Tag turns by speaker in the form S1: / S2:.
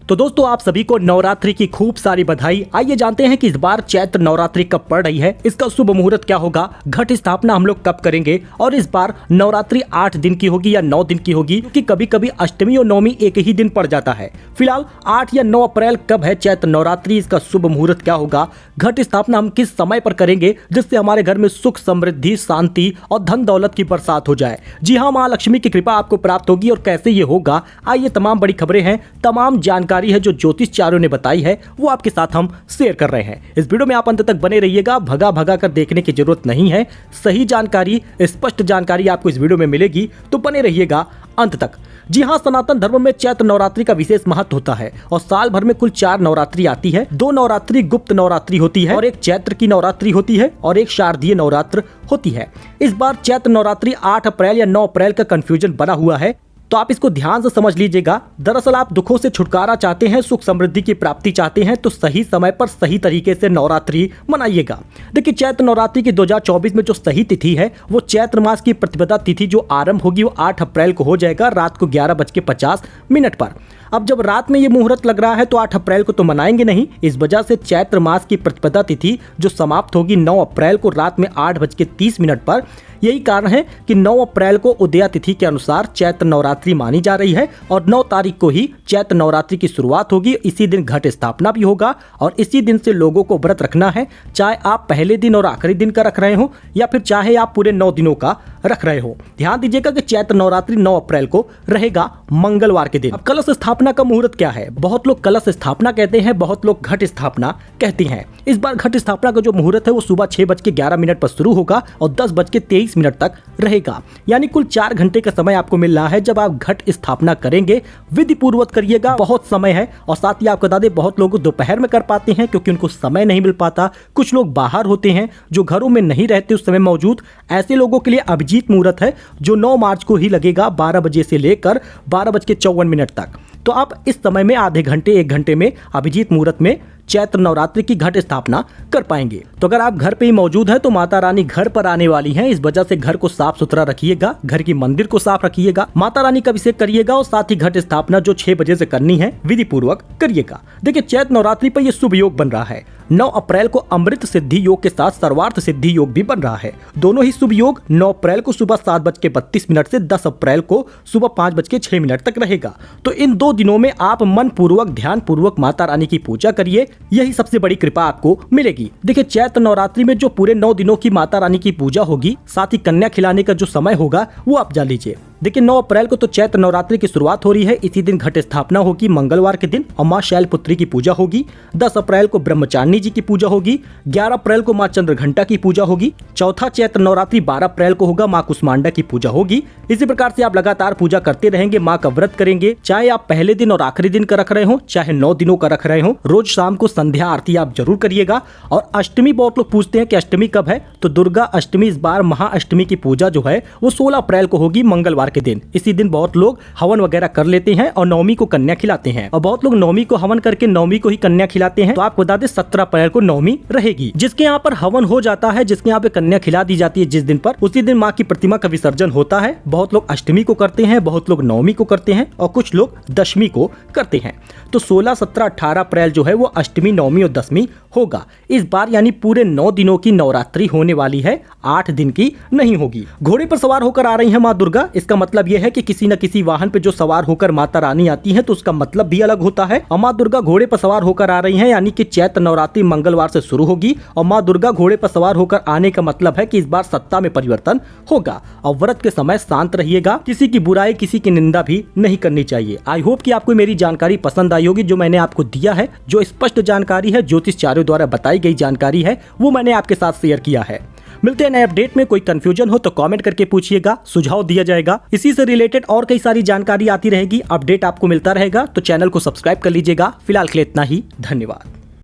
S1: तो दोस्तों आप सभी को नवरात्रि की खूब सारी बधाई। आइए जानते हैं कि इस बार चैत्र नवरात्रि कब पड़ रही है, इसका शुभ मुहूर्त क्या होगा, घट स्थापना हम लोग कब करेंगे और इस बार नवरात्रि 8 दिन की होगी या 9 दिन की होगी, क्योंकि कभी कभी अष्टमी और नवमी एक ही दिन पड़ जाता है। फिलहाल 8 या 9 अप्रैल कब है चैत्र नवरात्रि, इसका शुभ मुहूर्त क्या होगा, घट स्थापना हम किस समय पर करेंगे जिससे हमारे घर में सुख समृद्धि शांति और धन दौलत की बरसात हो जाए। जी हाँ, माँ लक्ष्मी की कृपा आपको प्राप्त होगी और कैसे ये होगा, आइए तमाम बड़ी खबरें हैं, तमाम जानकारी है जो ज्योतिषचार्यों ने बताई है वो आपके साथ हम शेयर कर रहे हैं। इस वीडियो में आप अंत तक बने रहिएगा, भगा भगा कर देखने की जरूरत नहीं है। सही जानकारी, स्पष्ट जानकारी आपको इस वीडियो में मिलेगी, तो बने रहिएगा अंत तक। जी हाँ, सनातन धर्म में चैत्र नवरात्रि का विशेष महत्व होता है और साल भर में कुल 4 नवरात्रि आती है। 2 नवरात्रि गुप्त नवरात्रि होती है और एक चैत्र की नवरात्रि होती है और एक शारदीय नवरात्र होती है। इस बार चैत्र नवरात्रि 8 अप्रैल या 9 अप्रैल का कंफ्यूजन बना हुआ है, तो आप इसको ध्यान से समझ लीजिएगा। दरअसल आप दुखों से छुटकारा चाहते हैं, सुख समृद्धि की प्राप्ति चाहते हैं, तो सही समय पर सही तरीके से नवरात्रि मनाइएगा। देखिए, चैत्र नवरात्रि की 2024 में जो सही तिथि है वो चैत्र मास की प्रतिपदा तिथि जो आरंभ होगी वो 8 अप्रैल को हो जाएगा, रात को 11:50 पर। अब जब रात में ये मुहूर्त लग रहा है तो 8 अप्रैल को तो मनाएंगे नहीं, इस वजह से चैत्र मास की प्रतिपदा तिथि जो समाप्त होगी 9 अप्रैल को रात में 8:30 पर। यही कारण है कि 9 अप्रैल को उदया तिथि के अनुसार चैत्र नवरात्रि मानी जा रही है और 9 तारीख को ही चैत्र नवरात्रि की शुरुआत होगी। इसी दिन घट स्थापना भी होगा और इसी दिन से लोगों को व्रत रखना है, चाहे आप पहले दिन और आखिरी दिन का रख रहे हो या फिर चाहे आप पूरे 9 दिनों का रख रहे हो। ध्यान दीजिएगा कि चैत्र नवरात्रि 9 अप्रैल को रहेगा मंगलवार के दिन। अब कलश स्थापना का मुहूर्त क्या है? बहुत लोग कलश स्थापना कहते हैं, बहुत लोग घट स्थापना कहते हैं। इस बार घट स्थापना का जो मुहूर्त है वो सुबह 6:11 पर शुरू होगा और 10:23 तक रहेगा, यानी कुल 4 घंटे का समय आपको मिल रहा है। जब आप घट स्थापना करेंगे विधि पूर्वक करिएगा, बहुत समय है। और साथ ही आपको बता दें, बहुत लोग दोपहर में कर पाते हैं क्योंकि उनको समय नहीं मिल पाता, कुछ लोग बाहर होते हैं जो घरों में नहीं रहते उस समय मौजूद। ऐसे लोगों के लिए अभिजीत मुहूर्त है जो 9 मार्च को ही लगेगा 12 बजे से लेकर 12:54 तक। तो आप इस समय में आधे घंटे 1 घंटे में अभिजीत मुहूर्त में चैत्र नवरात्रि की घट स्थापना कर पाएंगे। तो अगर आप घर पे ही मौजूद हैं तो माता रानी घर पर आने वाली हैं, इस वजह से घर को साफ सुथरा रखिएगा, घर की मंदिर को साफ रखिएगा, माता रानी का अभिषेक करिएगा और साथ ही घट स्थापना जो 6 बजे से करनी है विधि पूर्वक करिएगा। देखिए, चैत्र नवरात्रि पर यह शुभ योग बन रहा है। 9 अप्रैल को अमृत सिद्धि योग के साथ सर्वार्थ सिद्धि योग भी बन रहा है। दोनों ही शुभ योग 9 अप्रैल को सुबह 7:32 से 10 अप्रैल को सुबह 5:06 तक रहेगा। तो इन 2 दिनों में आप मन पूर्वक ध्यान पूर्वक माता रानी की पूजा करिए, यही सबसे बड़ी कृपा आपको मिलेगी। देखिए, चैत्र नवरात्रि में जो पूरे 9 दिनों की माता रानी की पूजा होगी, साथ ही कन्या खिलाने का जो समय होगा वो आप जान लीजिए। देखिए, 9 अप्रैल को तो चैत्र नवरात्रि की शुरुआत हो रही है, इसी दिन घट स्थापना होगी मंगलवार के दिन और माँ शैलपुत्री की पूजा होगी। 10 अप्रैल को ब्रह्मचारिणी जी की पूजा होगी। 11 अप्रैल को माँ चंद्रघंटा की पूजा होगी। चौथा चैत्र नवरात्रि 12 अप्रैल को होगा, माँ कुष्मांडा की पूजा होगी। इसी प्रकार से आप लगातार पूजा करते रहेंगे, माँ का व्रत करेंगे, चाहे आप पहले दिन और आखिरी दिन का रख रहे हो, चाहे 9 दिनों का रख रहे हो। रोज शाम को संध्या आरती आप जरूर करिएगा। और अष्टमी, बहुत लोग पूछते हैं कि अष्टमी कब है, तो दुर्गा अष्टमी इस बार महाअष्टमी की पूजा जो है वो 16 अप्रैल को होगी मंगलवार के दिन। इसी दिन बहुत लोग हवन वगैरह कर लेते हैं और नवमी को कन्या खिलाते हैं और बहुत लोग नवमी को हवन करके नवमी को ही कन्या खिलाते हैं। तो आपको बता दें 17 अप्रैल को नवमी रहेगी। जिसके यहाँ पर हवन हो जाता है, जिसके यहाँ पे कन्या खिला दी जाती है जिस दिन पर, उसी दिन माँ की प्रतिमा का विसर्जन होता है। बहुत लोग अष्टमी को करते हैं, बहुत लोग नवमी को करते हैं और कुछ लोग दशमी को करते हैं। तो 16, 17, 18 अप्रैल जो है वो अष्टमी, नवमी और दशमी होगा इस बार, यानी पूरे 9 दिनों की नवरात्रि होने वाली है, 8 दिन की नहीं होगी। घोड़े पर सवार होकर आ रही है माँ दुर्गा, इसका मतलब यह है कि किसी न किसी वाहन पे जो सवार होकर माता रानी आती है तो उसका मतलब भी अलग होता है। और माँ दुर्गा घोड़े पर सवार होकर आ रही हैं, यानी कि चैत्र नवरात्रि मंगलवार से शुरू होगी और माँ दुर्गा घोड़े पर सवार होकर आने का मतलब है कि इस बार सत्ता में परिवर्तन होगा। और व्रत के समय शांत रहिएगा, किसी की बुराई, किसी की निंदा भी नहीं करनी चाहिए। आई होप कि आपको मेरी जानकारी पसंद आई होगी, जो मैंने आपको दिया है, जो स्पष्ट जानकारी है, ज्योतिषचार्यों द्वारा बताई गई जानकारी है, वो मैंने आपके साथ शेयर किया है। मिलते हैं नए अपडेट में। कोई कंफ्यूजन हो तो कमेंट करके पूछिएगा, सुझाव दिया जाएगा। इसी से रिलेटेड और कई सारी जानकारी आती रहेगी, अपडेट आपको मिलता रहेगा, तो चैनल को सब्सक्राइब कर लीजिएगा। फिलहाल के लिए इतना ही, धन्यवाद।